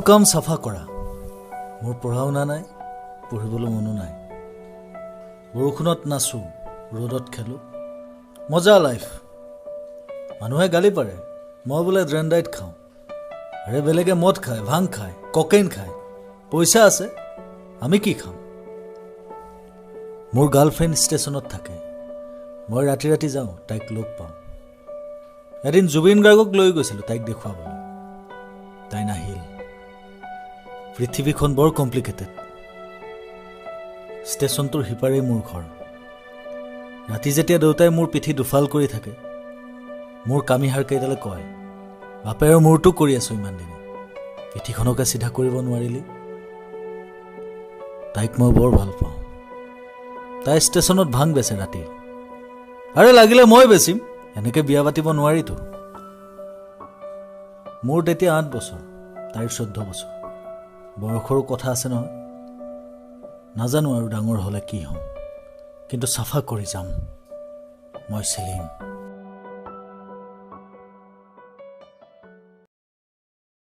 কাম চাফা কৰা। মোৰ পঢ়া শুনা নাই, পঢ়িবলৈ মনো নাই। বৰষুণত নাচোঁ, ৰ'দত খেলোঁ, মজা লাইফ। মানুহে গালি পাৰে, মই বোলে ড্ৰেণ্ডাইট খাওঁ। আৰে বেলেগে মদ খায়, ভাং খায়, ককেইন খায়, পইচা আছে, আমি কি খাম? মোৰ গাৰ্লফ্ৰেণ্ড ষ্টেচনত থাকে, মই ৰাতি ৰাতি যাওঁ, তাইক লগ পাওঁ। এদিন জুবিন গাৰ্গক লৈ গৈছিলোঁ তাইক দেখুৱাবলৈ, তাই নাহিল। পৃথিৱীখন বৰ কমপ্লিকেটেড। ষ্টেচনটোৰ সিপাৰেই মোৰ ঘৰ। ৰাতি যেতিয়া দেউতাই মোৰ পিঠি দুফাল কৰি থাকে, মোৰ কামিহাৰকেইডালে কয়, বাপেৰৰ মূৰটো কৰি আছো ইমান দিনে, পিঠিখনকে চিধা কৰিব নোৱাৰিলি। তাইক মই বৰ ভাল পাওঁ। তাই ষ্টেচনত ভাং বেচে ৰাতি। আৰে লাগিলে মই বেচিম, এনেকে বিয়া পাতিব নোৱাৰিতো। মোৰ তেতিয়া 8 বছৰ, তাইৰ 14 বছৰ। বয়সৰো কথা আছে নহয়। নাজানো আৰু ডাঙৰ হ'লে কি হ'ম, কিন্তু চাফা কৰি যাম। মই চেলিম।